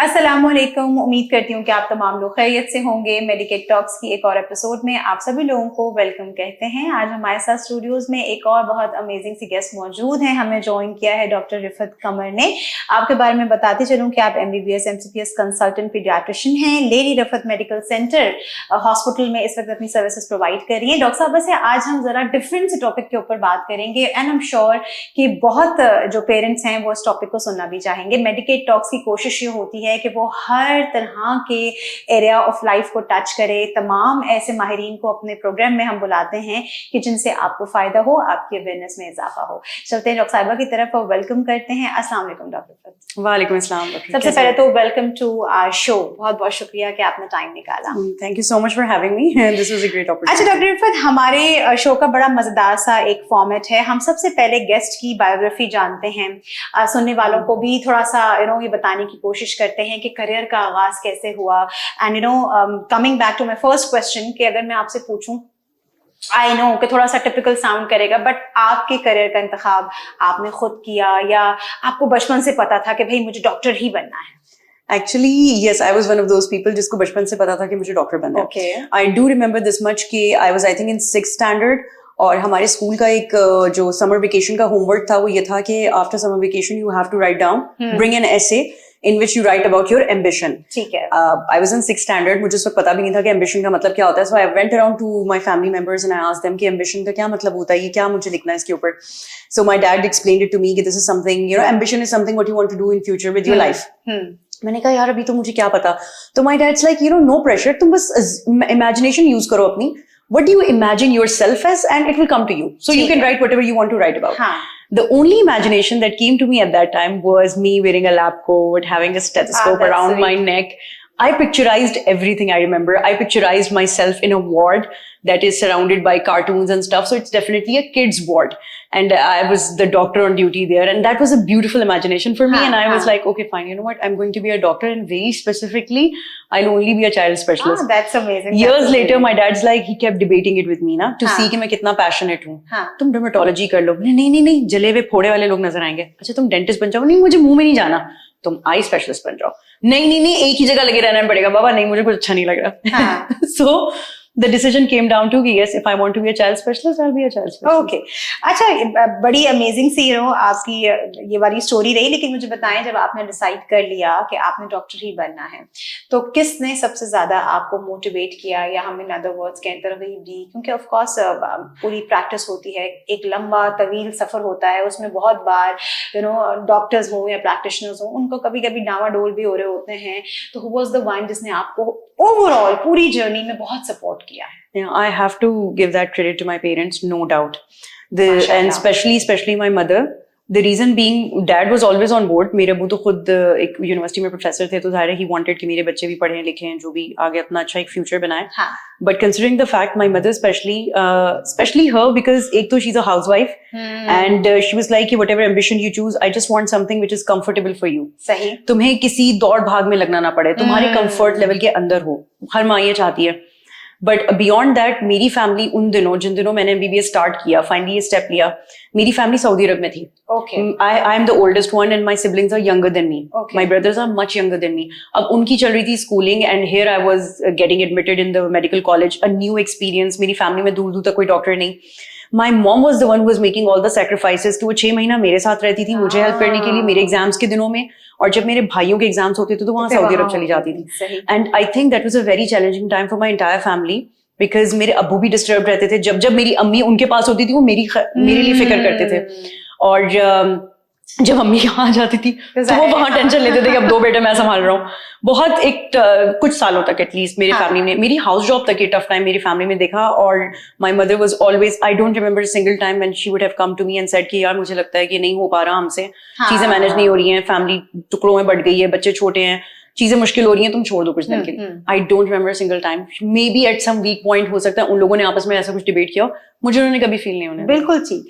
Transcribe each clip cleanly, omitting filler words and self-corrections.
अस्सलामुअलैकुम। उम्मीद करती हूँ कि आप तमाम लोग खैरियत से होंगे। मेडिकेट टॉक्स की एक और एपिसोड में आप सभी लोगों को वेलकम कहते हैं। आज हमारे साथ स्टूडियोज में एक और बहुत अमेजिंग सी गेस्ट मौजूद हैं। हमें ज्वाइन किया है डॉक्टर रिफत कमर ने। आपके बारे में बताते चलूँ कि आप MBBS MCPS कंसल्टेंट पीडियाट्रिशियन हैं। Lady Rafat medical centre hospital में इस वक्त अपनी सर्विसेज प्रोवाइड कर रही हैं। डॉक्टर साहब, वैसे आज हम जरा डिफरेंट से टॉपिक के ऊपर बात करेंगे एंड आई एम श्योर कि बहुत जो पेरेंट्स हैं वो इस टॉपिक को सुनना भी चाहेंगे। मेडिकेट टॉक्स की कोशिश ये होती है कि वो हर तरह के एरिया ऑफ लाइफ को टच करे। तमाम ऐसे माहिरीन को अपने प्रोग्राम में हम बुलाते हैं कि जिनसे आपको फायदा हो, आपकी अवेयरनेस में इजाफा हो। चलते हैं डॉक्टर साहिबा की तरफ और वेलकम करते हैं। अस्सलाम वालेकुम डॉक्टर। वालेकुम अस्सलाम। सबसे पहले तो वेलकम टू आवर शो। बहुत बहुत शुक्रिया कि आपने टाइम निकाला। Thank you so much for having me. This was a great opportunity. अच्छा डॉक्टर रिफत, हमारे शो का बड़ा मजेदार सा एक फॉर्मेट है। हम सबसे पहले गेस्ट की बायोग्राफी जानते हैं, सुनने वालों को भी थोड़ा सा ये बताने की कोशिश करते हैं कि करियर का आगाज कैसे हुआ। And coming back to my first question कि अगर मैं आपसे पूछूं, आई नो कि थोड़ा सा टिपिकल साउंड करेगा, बट आपके करियर का इंतखाब आपने खुद किया या आपको बचपन से पता था कि भाई मुझे डॉक्टर ही बनना है? Actually, yes, I was one of those people जिसको बचपन से पता था कि मुझे डॉक्टर बनना है। Okay. I do remember this much कि I was I think in 6th standard और हमारे स्कूल का एक जो समर वेकेशन का होमवर्क था वो ये था कि after summer vacation you have to write down, bring an essay in which you write about your ambition. ठीक है। I was in 6th standard, मुझे उस वक्त पता भी नहीं था कि ambition का मतलब क्या होता है। So I went around to my family members and I asked them कि ambition का क्या मतलब होता है, ये क्या मुझे लिखना है इसके ऊपर। So my dad explained it to me कि this is something, ambition is something what you want to do in future with your life. मैंने कहा यार अभी तो मुझे क्या पता। तो my dad's like, no pressure, तुम बस imagination use करो अपनी। What do you imagine yourself as and it will come to you. So you can write whatever you want to write about. The only imagination that came to me at that time was me wearing a lab coat, having a stethoscope around my neck. I picturized everything. I remember I picturized myself in a ward that is surrounded by cartoons and stuff. So it's definitely a kid's ward. And I was the doctor on duty there. And that was a beautiful imagination for me. And I was like, okay, fine. You know what? I'm going to be a doctor. And very specifically, I'll only be a child specialist. That's amazing. Years later, my dad's like, he kept debating it with me na, to see कि मैं कितना passionate हूँ. तुम dermatology कर लो. नहीं, जले हुए फोड़े वाले लोग नजर आएंगे. अच्छा, तुम dentist बन जाओ. नहीं, मुझे मुंह में नहीं जाना. तुम आई स्पेशलिस्ट बन जाओ. नहीं, एक ही जगह लगे रहना पड़ेगा. बाबा नहीं, मुझे कुछ अच्छा नहीं लग रहा. So the decision came down to yes, if I want to be a child specialist, I'll be a child specialist. Okay. अच्छा, बड़ी अमेजिंग सी आपकी ये वाली स्टोरी रही, लेकिन मुझे बताएं जब आपने डिसाइड कर लिया कि आपने डॉक्टर ही बनना है, तो किसने सबसे ज्यादा आपको मोटिवेट किया, या हम इन अदर वर्ड्स कहें तरगीब दी? क्योंकि ऑफ कोर्स पूरी प्रैक्टिस होती है, एक लंबा तवील सफर होता है, उसमें बहुत बार डॉक्टर्स हो या प्रैक्टिशनर्स हो, उनको कभी कभी डावाडोल भी हो रहे होते हैं। तो हु वाज द वन जिसने आपको ओवरऑल पूरी जर्नी में बहुत सपोर्ट किया है? Yeah, I have to give that credit to my parents, no doubt. And especially my mother. The reason being, dad was always on board. मेरे अबू तो खुद एक यूनिवर्सिटी में प्रोफेसर थे, तो जाहिर है he wanted कि मेरे बच्चे भी पढ़ें लिखें, जो भी आगे अपना अच्छा एक फ्यूचर बनाए. But considering the fact, my mother especially her, because एक तो she's a housewife and she was like, whatever ambition you choose, I just want something which is comfortable for you. सही. तुम्हें किसी दौड़ भाग में लगना ना पड़े, तुम्हारे comfort level के अंदर हो. हर माँ ये चाहती है. बट बियॉन्ड दैट मेरी फैमिली उन दिनों जिन दिनों मैंने MBBS स्टार्ट किया, फाइनली ये स्टेप लिया, मेरी फैमिली सऊदी अरब में थी. I am the oldest one and my siblings are younger than me. My brothers are much younger than me. अब उनकी चल रही थी schooling and here I was getting admitted in the medical college, a new experience. मेरी family में दूर दूर तक कोई डॉक्टर नहीं. My mom was the one who was making all the sacrifices कि वो 6 महीना मेरे साथ रहती थी, मुझे हेल्प करने के लिए मेरे एग्जाम्स के दिनों में, और जब मेरे भाइयों के एग्जाम्स होते थे तो वहाँ सऊदी अरब चली जाती थी. And I think that was a very challenging time for my entire family, because मेरे अब्बू भी डिस्टर्ब रहते थे. जब मेरी अम्मी उनके पास होती थी वो मेरे लिए फिक्र करते थे, और जब अम्मी यहाँ आ जाती थी तो वो वहां टेंशन लेते थे कि अब 2 बेटे मैं संभाल रहा हूँ. बहुत कुछ सालों तक एटलीस्ट मेरी फैमिली ने, मेरी हाउस जॉब तक ये टफ टाइम मेरी फैमिली में देखा. और my mother was always, I don't remember a single time when she would have come to me and said कि यार मुझे लगता है कि नहीं हो पा रहा हमसे, चीजें मैनेज नहीं हो रही हैं, फैमिली टुकड़ों में बट गई है, बच्चे छोटे हैं, चीजें मुश्किल हो रही हैं, तुम छोड़ दो कुछ दिन के लिए. I don't remember single time. Maybe at some weak point हो सकता है उन लोगों ने आपस में ऐसा कुछ डिबेट किया, मुझे उन्होंने कभी फील नहीं होने दिया। बिल्कुल ठीक।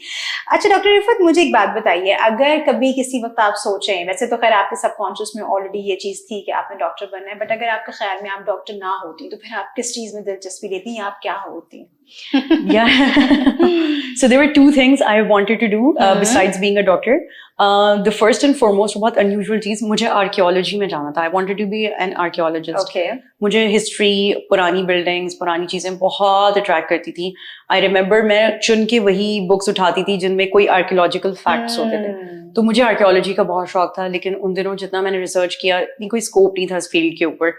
अच्छा डॉक्टर रिफत, मुझे एक बात बताइए, अगर कभी किसी वक्त आप सोचें, वैसे तो खैर आपके सबकॉन्शियस में ऑलरेडी ये चीज थी कि आपने डॉक्टर बनना है, बट अगर आपके ख्याल में आप डॉक्टर ना होती तो फिर आप किस चीज में दिलचस्पी लेती, आप क्या होती? Yeah. So there were two things I wanted to do besides being a doctor. The first and foremost, बहुत unusual चीज, मुझे archaeology में जाना था. I wanted to be an archaeologist. Okay. मुझे history, पुरानी buildings, पुरानी चीजें बहुत attract करती थी. I remember मैं चुन के वही books उठाती थी जिनमें कोई archaeological facts होते थे. तो मुझे archaeology का बहुत शौक था, लेकिन उन दिनों जितना मैंने research किया, इतनी कोई scope नहीं था इस field के ऊपर.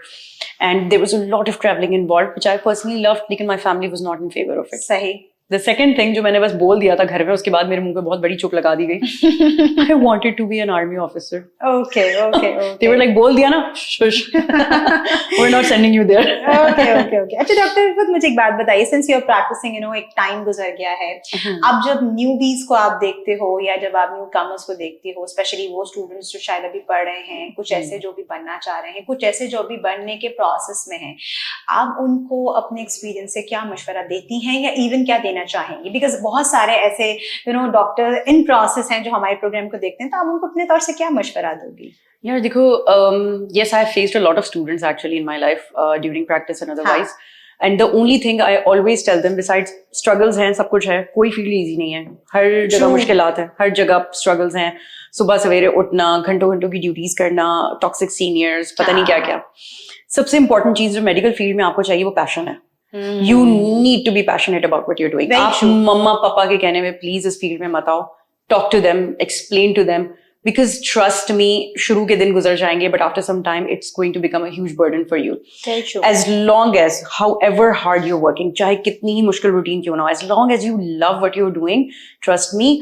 And there was a lot of traveling involved, which I personally loved, लेकिन my family was not in favor of it. सही। The second thing जो मैंने बस बोल दिया था घर में, उसके बाद मेरे मुंह पे बहुत बड़ी चुप लगा दी गई. I wanted to be an army officer. Okay. They were like, बोल दिया ना, shush. We're not sending you there. Okay. अच्छा डॉक्टर रिफत, मुझे एक बात बताइए, since you're practicing, एक टाइम गुजर गया है, अब जब न्यूबीज को आप देखते हो या जब आप न्यू कमर्स को देखते हो, स्पेशली वो स्टूडेंट्स जो शायद अभी पढ़ रहे हैं, कुछ ऐसे जो भी बनना चाह रहे हैं, कुछ ऐसे जो भी बनने के प्रोसेस में हैं, आप उनको अपने एक्सपीरियंस से क्या मशवरा देती हैं या इवन क्या देना चाहेंगी? बिकॉज बहुत सारे ऐसे डॉक्टर इन प्रोसेस हैं जो हमारे प्रोग्राम को देखते हैं, तो आप उनको अपने तौर से क्या मशवरा दोगी? यार देखो, yes, I have faced a lot of students actually in my life during practice and otherwise. And the only thing I always tell them, besides struggles हैं, सब कुछ है, कोई फील्ड इजी नहीं है, हर जगह मुश्किलात है, हर जगह स्ट्रगल्स हैं, सुबह सवेरे उठना, घंटों घंटों की ड्यूटीज करना, टॉक्सिक सीनियर्स, पता नहीं क्या क्या. सबसे इंपॉर्टेंट चीज जो मेडिकल फील्ड में आपको चाहिए वो पैशन है. You need to be passionate about what you're doing. आप मम्मा पापा के कहने में प्लीज इस फील्ड में मत आओ. Talk to them, explain to them, because trust me, शुरू के दिन गुजर जाएंगे, but after some time it's going to become a huge burden for you. Very true. As long as, however hard you're working, चाहे कितनी ही मुश्किल routine क्यों ना हो, as long as you love what you're doing, trust me,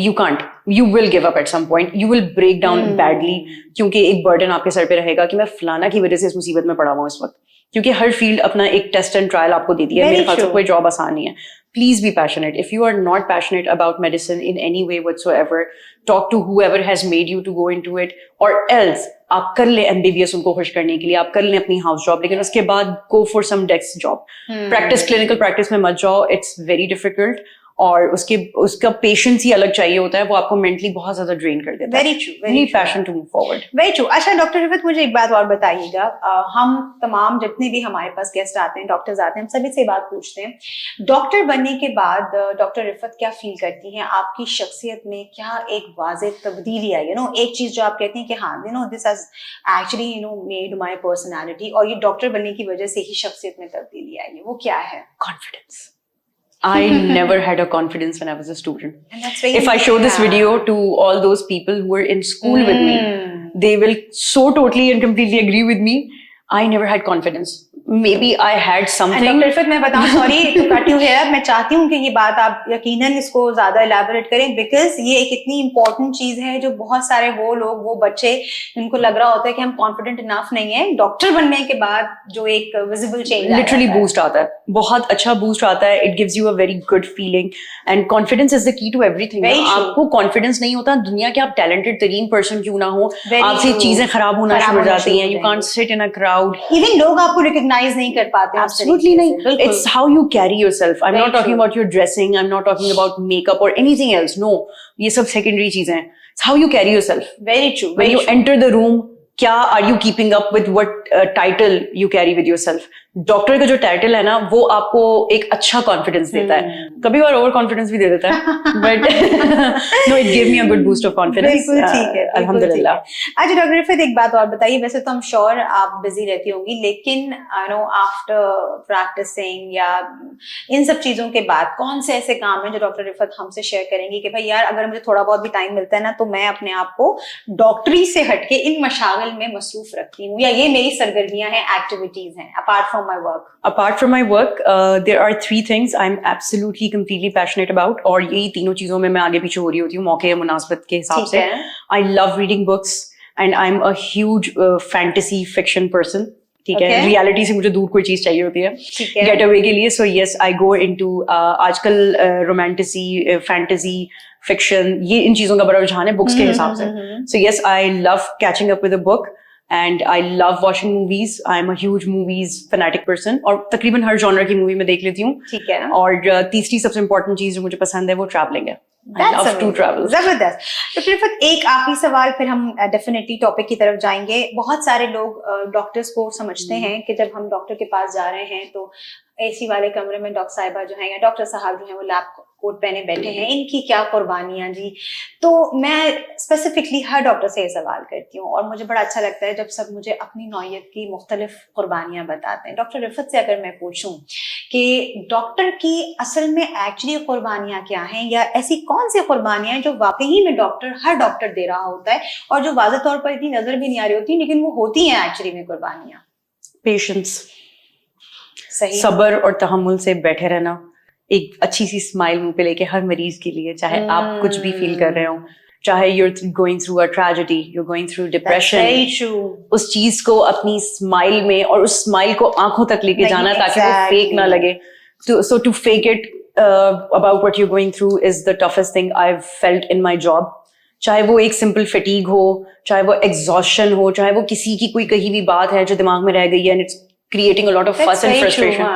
you can't. You will give up at some point. You will break down badly, क्योंकि एक burden आपके sir पे रहेगा कि मैं फलाना की वजह से इस मुसीबत में पड़ा हुआ हूँ इस वक्त. क्योंकि हर फील्ड अपना एक टेस्ट एंड ट्रायल आपको देती है. मेरे ख्याल से कोई जॉब आसान नहीं है. Please be passionate. If you are not passionate about medicine in any way whatsoever, talk to whoever has made you to go into it, or else आप कर ले MBBS उनको खुश करने के लिए, आप कर ले अपनी हाउस जॉब, लेकिन उसके बाद go for some desk job. Practice, clinical practice में मत जाओ. It's very difficult. और उसका पेशेंस ही अलग चाहिए होता है, वो आपको मेंटली बहुत ज्यादा ड्रेन कर देता है. Very true. Need passion to move forward. Very true. अच्छा डॉक्टर रिफत, मुझे एक बात और बताइएगा, हम तमाम जितने भी हमारे पास गेस्ट आते हैं, डॉक्टर्स आते हैं, हम सभी से बात पूछते हैं, डॉक्टर बनने के बाद डॉक्टर रिफत क्या फील करती हैं, आपकी शख्सियत में क्या एक वाज़ेह तब्दीली आई? एक चीज जो आप कहती हैं कि हाँ this has actually made my personality, और ये डॉक्टर बनने की वजह से ही शख्सियत में तब्दीली आई है, वो क्या है? Confidence. I never had a confidence when I was a student. And that's very if I show this video to all those people who were in school with me, they will so totally and completely agree with me. I never had confidence. Maybe I had something. Doctor Rifat, मैं बताऊं, sorry to cut you here, मैं चाहती हूँ कि ये बात आप यकीनन इसको ज्यादा इलैबोरेट करें, बिकॉज ये एक इतनी इंपॉर्टेंट चीज है जो बहुत सारे वो लोग, वो बच्चे जिनको लग रहा होता है कि हम कॉन्फिडेंट इनफ नहीं है, डॉक्टर बनने के बाद जो एक विजिबल चेंज लिटरली बूस्ट आता है, बहुत अच्छा बूस्ट आता है. It gives you a very good feeling, and confidence is the key to everything. आपको कॉन्फिडेंस नहीं होता, दुनिया के आप टैलेंटेड तरीन पर्सन क्यों ना हो, आपसे चीजें खराब होना शुरू हो जाती हैं. You can't sit in a crowd. Even लोग आपको रिकॉग्नाइज नहीं कर पाते. Absolutely nahi. It's how you carry yourself. I'm not talking about your dressing. I'm not talking about makeup or anything else. No, ये सब secondary चीजें हैं. It's how you carry yourself. Very true. When you enter the room, क्या are you keeping up with what title you carry with yourself? Doctor का जो title है ना, वो आपको एक अच्छा कॉन्फिडेंस देता है, कभी बार ओवर कॉन्फिडेंस भी दे देता है, but no, it give me a good boost of confidence. बिल्कुल ठीक है, अल्हम्दुलिल्लाह. अच्छा डॉक्टर रिफत, एक बात और बताइए, वैसे तो हम श्योर आप बिजी रहती होंगी, लेकिन आफ्टर प्रैक्टिसिंग या इन सब चीजों के बाद कौन से ऐसे काम हैं जो डॉक्टर रिफत हमसे शेयर करेंगी कि भाई यार, अगर मुझे थोड़ा बहुत भी टाइम मिलता है ना, तो मैं अपने आप को डॉक्टरी से हटके इन मशागिल में मसरूफ रखती हूँ, या ये मेरी सरगर्मियां हैं, एक्टिविटीज हैं, apart from my work? Apart from my work, there are 3 things I'm absolutely completely passionate about, और यही तीनों चीजों में मैं आगे पीछे हो रही होती हूँ मौके या मुनासबत के हिसाब से. I love reading books and I'm a huge fantasy fiction person. ठीक है, रियलिटी से मुझे दूर कोई चीज चाहिए होती है गेट अवे के लिए. सो यस, आई गो इनटू आजकल रोमांटिसी, फैंटेसी, फिक्शन, ये इन चीजों का बड़ा रुझान है बुक्स के हिसाब से. सो yes, I love catching up with a book. And I love watching movies. I am a huge movies fanatic person और तकरीबन हर जॉनर की मूवी मैं देख लेती हूँ. ठीक है. और तीसरी सबसे इंपॉर्टेंट चीज जो मुझे पसंद है वो ट्रैवलिंग है. I love to travel. जबरदस्त. तो फिर एक आखिरी सवाल, फिर हम डेफिनेटली टॉपिक की तरफ जाएंगे. बहुत सारे लोग डॉक्टर्स को समझते हैं कि जब हम डॉक्टर के पास जा रहे हैं तो एसी वाले कमरे में डॉक्टर साहिबा जो हैं या डॉक्टर साहब जो हैं वो लैब कोट पहने बैठे हैं, इनकी क्या कुर्बानियां जी. तो मैं स्पेसिफिकली हर डॉक्टर से ये सवाल करती हूँ और मुझे बड़ा अच्छा लगता है जब सब मुझे अपनी नौयत की मुख्तलिफ कुर्बानियां बताते हैं. डॉक्टर रिफत से अगर मैं पूछूं कि डॉक्टर की असल में एक्चुअली कुर्बानियां क्या हैं, या ऐसी कौन सी कुर्बानियां हैं जो वाकई में हर डॉक्टर दे रहा होता है और जो वाज़ेह तौर पर इतनी नजर भी नहीं आ रही होती लेकिन वो होती हैं एक्चुअली में कुर्बानियां. पेशेंस, सही, सब्र और तहम्मुल से बैठे रहना, एक अच्छी सी स्माइल मुंह पे लेके हर मरीज के लिए, चाहे आप कुछ भी फील कर रहे हो, चाहे you're going through a tragedy, you're going through depression, उस चीज को अपनी स्माइल में और उस स्माइल को आंखों तक लेके जाना ताकि वो फेक ना लगे. So to fake it about what you're going through is the toughest thing I've felt in my job. चाहे वो एक सिंपल फटीग हो, चाहे वो एग्जॉशन हो, चाहे वो किसी की कोई कही भी बात है जो दिमाग में रह गई है and it's creating a lot of fuss and frustration.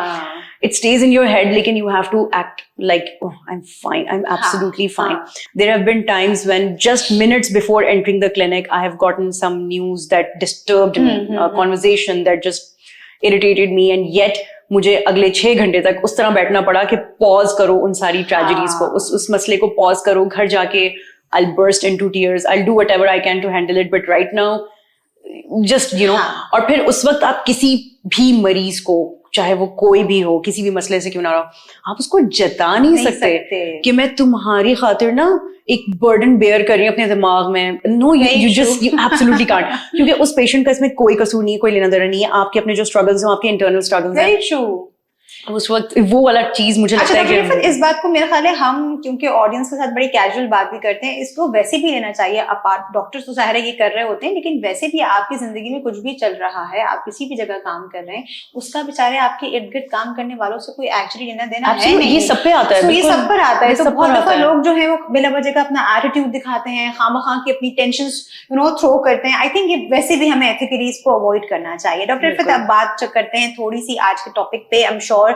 It stays in your head, लेकिन you have to act like, oh, I'm fine, I'm absolutely fine. There have been times when just minutes before entering the clinic, I have gotten some news that disturbed me, a conversation that just irritated me, and yet मुझे अगले 6 घंटे तक उस तरह बैठना पड़ा कि pause करो उन सारी ट्रेजेडीज को, उस मसले को पॉज करो, घर जाके I'll burst into tears, I'll do whatever I can to handle it, but right now just you know. और फिर उस वक्त आप किसी भी मरीज को, चाहे वो कोई भी हो, किसी भी मसले से क्यों ना रहो, आप उसको जता नहीं सकते कि मैं तुम्हारी खातिर ना एक बर्डन बेयर कर रही हूँ अपने दिमाग में. नो, यू एब्सोल्युटली कांट, क्योंकि उस पेशेंट का इसमें कोई कसूर नहीं है, कोई लेना देना नहीं है. आपके अपने जो स्ट्रगल्स हैं, आपके इंटरनल स्ट्रगल्स हैं, उस वक्त वो वाला चीज मुझे लगता है कि इस बात को मेरा ख्याल है हम क्योंकि ऑडियंस के साथ बड़ी कैजुअल बात भी करते हैं, इसको वैसे भी लेना चाहिए. अपार्ट डॉक्टर्स तो ज़ाहिर है ये कर रहे होते हैं, लेकिन वैसे भी आपकी जिंदगी में कुछ भी चल रहा है, आप किसी भी जगह काम कर रहे हैं, उसका बेचारे आपके इर्द गिर्द काम करने वालों से कोई एक्चुअली लेना देना है नहीं. ये सब पे आता है, ये सब पर आता है. तो बहुत दफा लोग जो है वो बिला वजह का अपना एटीट्यूड दिखाते हैं, खामखा की अपनी टेंशन थ्रो करते हैं. आई थिंक ये वैसे भी हमें एथिकली इसको अवॉइड करना चाहिए. डॉक्टर फिर अब बात करते हैं थोड़ी सी आज के टॉपिक पे. आई एम श्योर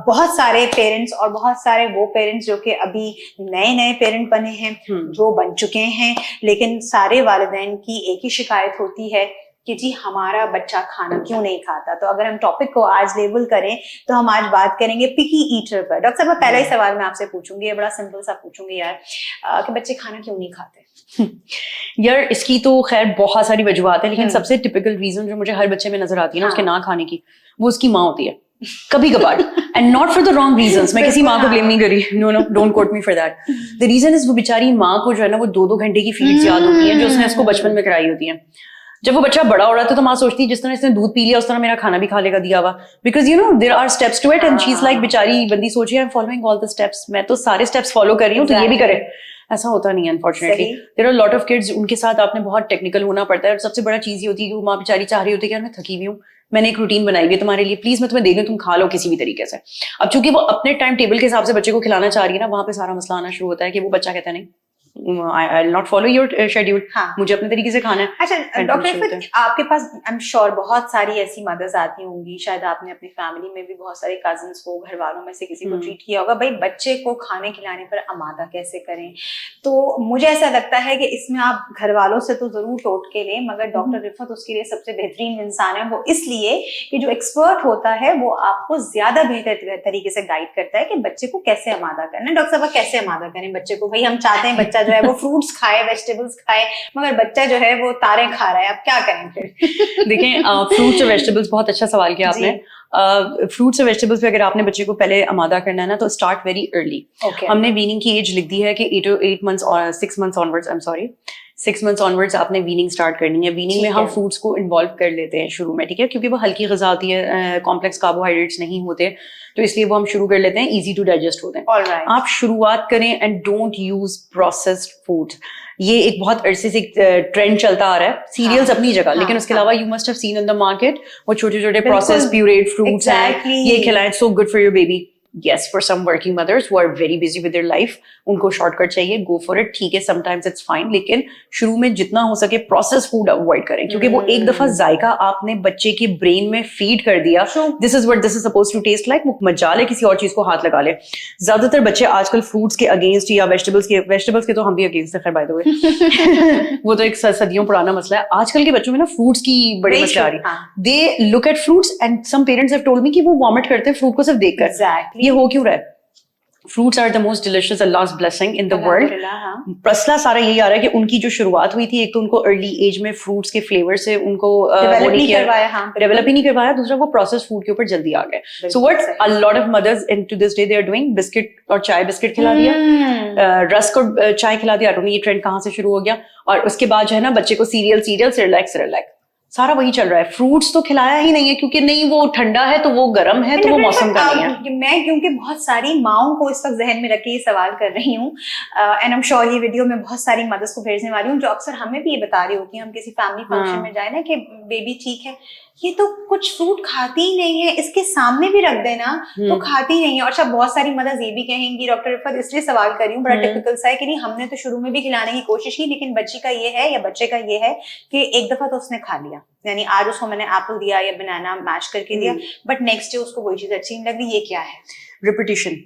बहुत सारे पेरेंट्स और बहुत सारे वो पेरेंट्स जो कि अभी नए पेरेंट बने हैं, जो बन चुके हैं, लेकिन सारे वालिदैन की एक ही शिकायत होती है कि जी हमारा बच्चा खाना क्यों नहीं खाता. तो अगर हम टॉपिक को आज लेबल करें तो हम आज बात करेंगे पिकी ईटर पर. डॉक्टर साहब, पहला ही सवाल मैं आपसे पूछूंगी, ये बड़ा सिंपल सा पूछूंगी यार, कि बच्चे खाना क्यों नहीं खाते. यार इसकी तो खैर बहुत सारी वजूहत है, लेकिन सबसे टिपिकल रीजन जो मुझे हर बच्चे में नजर आती है ना उसके ना खाने की, वो उसकी माँ होती है. कभी कभार, and not for the wrong reasons. मैं किसी माँ को ब्लेम नहीं कर रही, no don't quote me for that. The reason is वो बेचारी माँ को जो है ना वो 2-2 घंटे की फीड्स याद होती हैं जो उसने उसको बचपन में कराई होती हैं. जब वो बच्चा बड़ा हो रहा था तो माँ सोचती है जिस तरह इसने दूध पी लिया उस तरह मेरा खाना भी खा लेगा दिया हुआ, because you know there are steps to it, and she is like बेचारी बंदी सोच रही है I am following all the steps, मैं तो सारे स्टेप्स फॉलो कर रही हूँ तो ये भी करे. ऐसा होता नहीं है unfortunately. There are lot of kids, उनके साथ आपने बहुत टेक्निकल होना पड़ता है. और सबसे बड़ा चीज ये होती है कि वो माँ बेचारी चाह रही होती है कि यार मैं थकी हुई हूँ, मैंने एक रूटीन बनाई हुई है तुम्हारे लिए, प्लीज मैं तुम्हें दे दूं, तुम खा लो किसी भी तरीके से. अब चूंकि वो अपने टाइम टेबल के हिसाब से बच्चे को खिलाना चाह रही है ना, वहां पे सारा मसला आना शुरू होता है कि वो बच्चा कहता है नहीं, I will not follow your schedule. मुझे अपने तरीके से खाना है. अच्छा डॉक्टर, आपके पास आई एम श्योर बहुत सारी ऐसी मदर्स आती होंगी, शायद आपने अपनी फैमिली में भी बहुत सारे कजिन्स को, घर वालों में से किसी को ट्रीट किया होगा, भाई बच्चे को खाने खिलाने पर आमादा कैसे करें. तो मुझे ऐसा लगता है कि इसमें आप घर वालों से तो जरूर टोट के लें, मगर डॉक्टर रिफत उसके लिए सबसे बेहतरीन इंसान है. वो इसलिए कि जो एक्सपर्ट होता है वो आपको ज्यादा बेहतर तरीके से गाइड करता है कि बच्चे को कैसे आमादा करना है. डॉक्टर साहब कैसे आमादा करें बच्चे को? भाई हम चाहते हैं बच्चा जो है वो फ्रूट्स खाए, वेजिटेबल्स खाए, मगर बच्चा जो है वो तारे खा रहा है, अब क्या करें फिर? देखें, फ्रूट्स और वेजिटेबल्स, बहुत अच्छा सवाल किया आपने. फ्रूट्स और वेजिटेबल्स पे अगर आपने बच्चे को पहले आमादा करना है ना तो स्टार्ट वेरी अर्ली. हमने वीनिंग की एज लिख दी है कि 8 मंथ्स और 6 months onwards, I am sorry 6 months onwards आपने वीनिंग स्टार्ट करनी है. वीनिंग में हम फ्रूट्स को इन्वॉल्व कर लेते हैं शुरू में, ठीक है, क्योंकि वो हल्की ग़िज़ा होती है, कॉम्प्लेक्स कार्बोहाइड्रेट्स नहीं होते, तो इसलिए वो हम शुरू कर लेते हैं, इजी टू डाइजेस्ट होते हैं. आप शुरुआत करें and don't use processed food. ये एक बहुत अरसे से ट्रेंड चलता आ रहा है. सीरियल्स अपनी जगह, लेकिन उसके अलावा you must have seen in the market वो छोटे छोटे प्रोसेस्ड प्यूरेड फ्रूट्स हैं, ये खिलाएं, so good for your baby. yes, for some working mothers who are very busy with their life, उनको शॉर्टकट चाहिए, go for it, ठीक है, sometimes it's fine, लेकिन शुरू में जितना हो सके प्रोसेस फूड अवॉइड करें, क्योंकि वो एक दफा जायका आपने बच्चे के ब्रेन में फीड कर दिया, this is what this is supposed to taste like, वो मजा ले किसी और चीज को हाथ लगा ले. ज्यादातर बच्चे आजकल फ्रूट्स के अगेंस्ट या वेजिटेबल्स के तो हम भी अगेंस्ट है, खैर बाय द वे वो तो एक सदियों पुराना मसला है. आजकल के बच्चों में ना फ्रूट्स की बड़ी मसला आ रही है. They look at fruits and some parents have told me कि वो वॉमिट करते हैं फ्रूट को सिर्फ देखकर. ये हो क्यों रहा है? Fruits are the most delicious, Allah's blessing in the world. मसला सारा यही आ रहा है कि उनकी जो शुरुआत हुई थी, एक तो उनको अर्ली एज में फ्रूट्स के फ्लेवर से उनको डेवलप ही नहीं करवाया, दूसरा वो प्रोसेस फूड के ऊपर जल्दी आ गए. So what a lot of mothers into this day they are doing, biscuit और चाय, बिस्किट खिला दिया, रस्क और चाय खिला दिया. ये ट्रेंड कहाँ से शुरू हो गया? और उसके बाद जो है ना बच्चे को सीरियल सेरेलैक सारा वही चल रहा है. फ्रूट्स तो खिलाया ही नहीं है, क्योंकि नहीं वो ठंडा है तो वो गर्म है तो वो मौसम का नहीं है. मैं क्योंकि बहुत सारी माओं को इस वक्त जहन में रख के ये सवाल कर रही हूँ, एंड आई एम श्योर ये वीडियो में बहुत सारी मदर्स को भेजने वाली हूँ जो अक्सर हमें भी ये बता रही होती है, हम किसी फैमिली फंक्शन में जाए ना कि बेबी ठीक है, ये तो कुछ फ्रूट खाती ही नहीं है, इसके सामने भी रख देना तो खाती नहीं है. और अच्छा, बहुत सारी मदर्स ये भी कहेंगी, डॉक्टर रिफत इसलिए सवाल कर रही हूँ, बड़ा टिपिकल सा है कि नहीं हमने तो शुरू में भी खिलाने की कोशिश की, लेकिन बच्ची का ये है या बच्चे का ये है कि एक दफा तो उसने खा लिया, यानी आज उसको मैंने एप्पल दिया या बनाना मैश करके दिया, बट नेक्स्ट डे उसको कोई चीज अच्छी नहीं लग रही. ये क्या है? रिपीटिशन.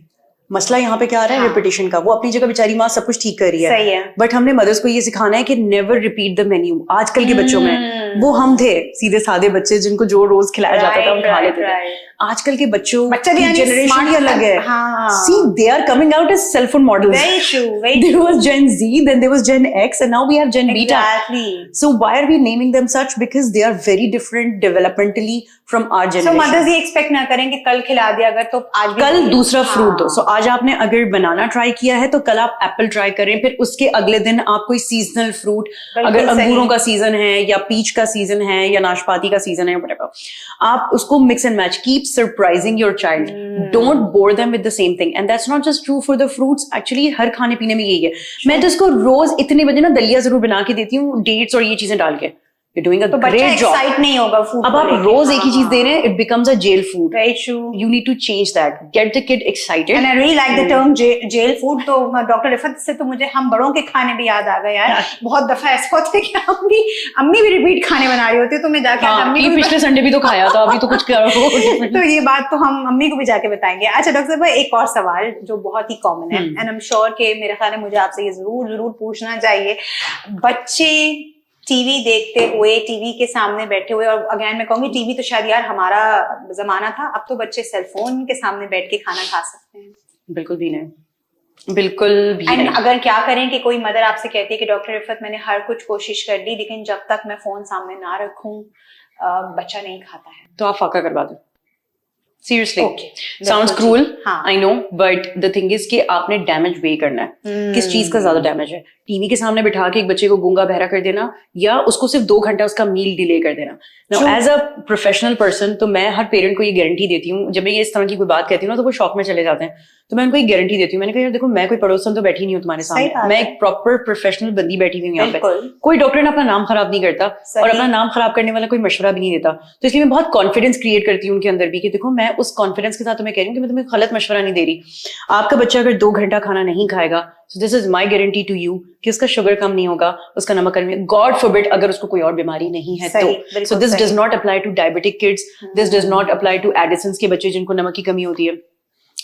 मसला यहाँ पे क्या आ रहा है? रिपीटिशन का. वो अपनी जगह बेचारी माँ सब कुछ ठीक कर रही है, सही है, बट हमने मदर्स को ये सिखाना है कि नेवर रिपीट द मेन्यू. आजकल के बच्चों में वो हम थे सीधे साधे बच्चे जिनको जो रोज खिलाया जाता था हम खा लेते थे. आजकल के बच्चों की जनरेशन ही अलग है. See, they are coming out as cell phone models. Very true. There was Gen Z, then there was Gen X, and now we have Gen Beta. Exactly. So why are we naming them such? Because they are very different developmentally from our generation. So mothers ये expect ना करें कि कल खिला दिया अगर तो आज भी कल दूसरा फ्रूट दो. So आज आपने अगर बनाना ट्राई किया है तो कल आप एप्पल ट्राई करें, फिर उसके अगले दिन आप कोई सीजनल फ्रूट, अगर अंगूरों का सीजन है या पीच का सीजन है या नाशपाती का सीजन है, whatever, आप उसको mix and match. Keep surprising your child. Don't bore them with the same thing. And that's not just true for the fruits. Actually हर खाने पीने में यही है. मैं तो इसको रोज इतने बजे ना दलिया जरूर बना के देती हूँ, डेट्स और ये चीजें डाल के. You're doing a great job. Excite नहीं होगा फूड. अब आप रोज एक ही चीज दे रहे हैं, it becomes a jail food. Very true. You need to change that. Get the kid excited. And I really like the term jail food. तो doctor Rifat से तो मुझे हम बड़ों के खाने भी याद आ गए यार. बहुत दफा ऐसा होता है कि अम्मी भी रिपीट खाने बना रही होती है, तो मैं जाके अम्मी पिछले संडे भी तो खाया था, अभी तो कुछ करो. तो ये बात तो हम अम्मी को भी जाके बताएंगे. अच्छा डॉक्टर साहब, एक और सवाल जो बहुत ही कॉमन है, एंड आई एम श्योर के मेरे ख्याल है मुझे आपसे ये जरूर पूछना चाहिए. बच्चे टीवी देखते हुए, टीवी के सामने बैठे हुए, और अगेन मैं कहूंगी टीवी तो शायद यार हमारा जमाना था, अब तो बच्चे सेलफोन के सामने बैठ के खाना खा सकते हैं. बिल्कुल भी नहीं, बिल्कुल भी नहीं. अगर क्या करें कि कोई मदर आपसे कहती है कि डॉक्टर रिफत मैंने हर कुछ कोशिश कर ली, लेकिन जब तक मैं फोन सामने ना रखूं बच्चा नहीं खाता है, तो आप फाका करवा दो. Seriously, okay. sounds cruel, हाँ. I know, but the thing is कि आपने डैमेज वे करना है. किस चीज का ज्यादा डैमेज है? टीवी के सामने बिठा के एक बच्चे को गूंगा बहरा कर देना, या उसको सिर्फ 2 घंटा उसका मील डिले कर देना. Now, as a professional person, तो मैं हर पेरेंट को ये गारंटी देती हूँ, जब मैं ये इस तरह की कोई बात कहती हूँ ना तो वो शॉक में चले जाते हैं, तो मैं उनको एक गारंटी देती हूँ. मैंने कहा यार देखो, मैं कोई पड़ोसन तो बैठी नहीं हूँ तुम्हारे सामने, मैं एक प्रॉपर प्रोफेशनल बंदी बैठी हुई हूँ यहाँ पे. कोई डॉक्टर ने अपना नाम खराब नहीं करता, और अपना नाम खराब करने वाला कोई मशवरा भी नहीं देता. तो इसलिए मैं बहुत कॉन्फिडेंस क्रिएट करती हूँ उनके अंदर भी कि देखो, मैं उस कॉन्फिडेंस के साथ तुम्हें कह रही हूँ कि मैं तुम्हें गलत मशवरा नहीं दे रही. आपका बच्चा अगर 2 घंटा खाना नहीं खाएगा, so this is my guarantee to you कि उसका शुगर कम नहीं होगा, उसका नमक कम नहीं, गॉड फॉरबिड अगर उसको कोई और बीमारी नहीं है तो. So this does not apply to diabetic kids, this does not apply to Addison's के बच्चे जिनको नमक की कमी होती है.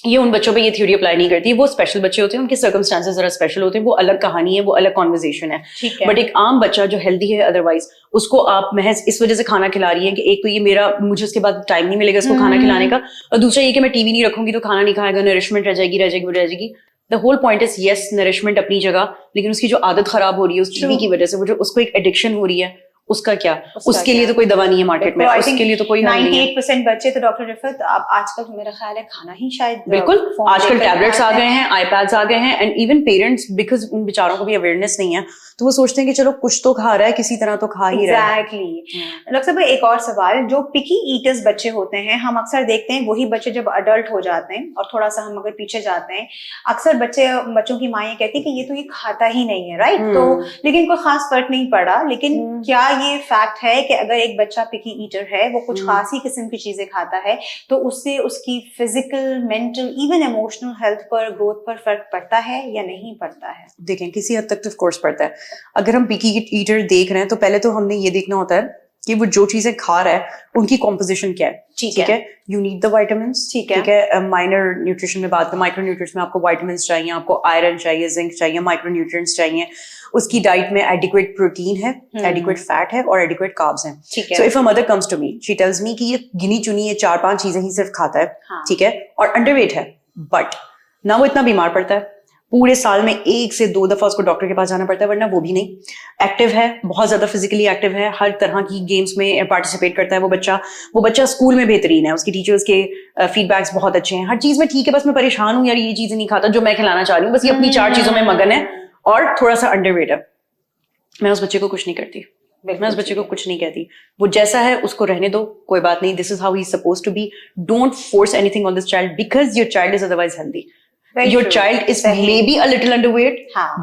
ये उन बच्चों पे ये थ्योरी अप्लाई नहीं करती. वो स्पेशल बच्चे होते हैं, उनके सर्कमस्टांसेस जरा स्पेशल होते हैं, वो अलग कहानी है, वो अलग कॉन्वर्सेशन है. बट एक आम बच्चा जो हेल्दी है अदरवाइज, उसको आप महज इस वजह से खाना खिला रही है कि एक तो ये मुझे उसके बाद टाइम नहीं मिलेगा इसको खाना खिलाने का, और दूसरा ये कि मैं टीवी नहीं रखूंगी तो खाना नहीं खाएगा, नरिशमेंट रह जाएगी. The whole point is yes, nourishment अपनी जगह, लेकिन उसकी जो आदत खराब हो रही है उस टीवी की वजह से, वो जो उसको एक एडिक्शन हो रही है, उसका क्या? उसके लिए तो कोई दवा नहीं है मार्केट में, उसके लिए तो कोई 98% बच्चे तो डॉक्टर रिफत अब आजकल तो मेरा ख्याल है खाना ही शायद. बिल्कुल, आजकल टैबलेट्स आ गए हैं, आईपैड्स आ गए हैं, एंड इवन पेरेंट्स, बिकॉज उन बेचारों को भी अवेयरनेस नहीं है, तो वो सोचते हैं कि चलो कुछ तो खा रहा है, किसी तरह तो खा ही रहा है. एग्जैक्टली. डॉक्टर साहब, एक और सवाल, जो पिकी ईटर्स बच्चे होते हैं, हम अक्सर देखते हैं वही बच्चे जब अडल्ट हो जाते हैं, और थोड़ा सा हम अगर पीछे जाते हैं, अक्सर बच्चों की माँ ये कहती है कि ये तो ये खाता ही नहीं है, राइट? तो लेकिन कोई खास फर्क नहीं पड़ा, लेकिन क्या ये फैक्ट है कि अगर एक बच्चा पिकी ईटर है, वो कुछ खास ही किस्म की चीजें खाता है, तो उससे उसकी physical, mental, even emotional health पर, ग्रोथ पर फर्क पड़ता है या नहीं पड़ता है? देखें, किसी हद तक तो ऑफ कोर्स पड़ता है। अगर हम पिकी ईटर देख रहे हैं तो पहले तो हमने ये देखना होता है कि वो जो चीजें खा रहा है उनकी कॉम्पोजिशन क्या है। ठीक है, यू नीड द वाइटामिन्स। ठीक है, माइनर न्यूट्रिशन में बात करें, माइक्रो न्यूट्रिएंट्स में आपको वाइटामिन्स चाहिए, आपको आयरन चाहिए, जिंक चाहिए, माइक्रो न्यूट्रिएंट्स चाहिए। उसकी डाइट में एडिक्वेट प्रोटीन है, एडिक्वेट फैट है और एडिक्वेट कार्ब्स हैं। So if a mother comes to me, she tells me कि ये गिनी चुनी ये 4-5 चीजें ही सिर्फ खाता है, ठीक है, और अंडरवेट है, बट ना वो इतना बीमार पड़ता है, पूरे साल में 1 से 2 दफा उसको डॉक्टर के पास जाना पड़ता है, वरना वो भी नहीं। एक्टिव है, बहुत ज्यादा फिजिकली एक्टिव है, हर तरह की गेम्स में पार्टिसिपेट करता है वो बच्चा स्कूल में बेहतरीन है, उसकी टीचर्स के फीडबैक्स बहुत अच्छे हैं, हर चीज में ठीक है। बस मैं परेशान हूँ यार, ये चीजें नहीं खाता जो मैं खिलाना चाह रही हूँ, बस ये अपनी 4 चीजों में मगन है और थोड़ा सा अंडरवेट है। मैं उस बच्चे को कुछ नहीं करती, मैं उस बच्चे को कुछ नहीं कहती, वो जैसा है उसको रहने दो, कोई बात नहीं, this is how he is supposed to be. Don't force anything on this child because your child is otherwise healthy. Your child is maybe a little underweight,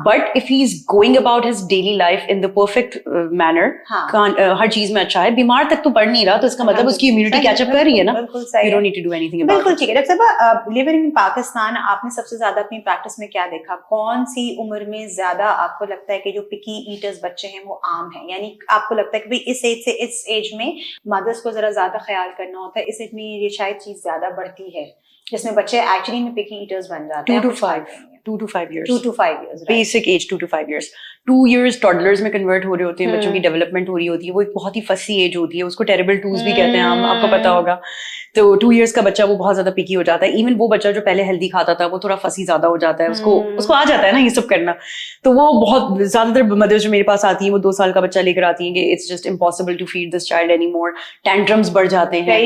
but if he is going about his daily life in the perfect manner, हर चीज में अच्छा है, बीमार तक तो पड़ नहीं रहा, तो इसका मतलब उसकी इम्यूनिटी कैचअप कर रही है ना. You don't need to do anything about it. बिल्कुल ठीक है. डॉक्टर साहब, लिविंग इन पाकिस्तान, आपने सबसे ज्यादा अपनी प्रैक्टिस में क्या देखा? कौन सी उम्र में ज्यादा आपको लगता है कि जो पिकी ईटर्स बच्चे हैं वो आम हैं? यानी आपको लगता है कि भाई इस एज से इस एज में मदर्स को जरा ज्यादा ख्याल करना होता है, इस एज में ये शायद चीज ज्यादा बढ़ती है जिसमें बच्चे एक्चुअली में पिकी ईटर्स बन जाते हैं? 2 to 5 years. 2 to 5 years. Basic age 2 to 5 years. 2 years toddlers में कन्वर्ट हो रहे होते हैं, बच्चों की डेवलपमेंट हो रही होती है, वो एक बहुत ही फसी एज होती है, उसको टेरिबल टूज भी कहते हैं हम, आपको पता होगा. तो 2 years का बच्चा वो बहुत ज्यादा पिकी हो जाता है. इवन वो बच्चा जो पहले हेल्दी खाता था वो थोड़ा फसी ज्यादा हो जाता है, उसको आ जाता है ना ये सब करना. तो वो बहुत ज्यादातर मदर्स जो मेरे पास आती है वो 2 साल का बच्चा लेकर आती है कि it's just impossible to feed this child any more. Tantrums बढ़ जाते हैं.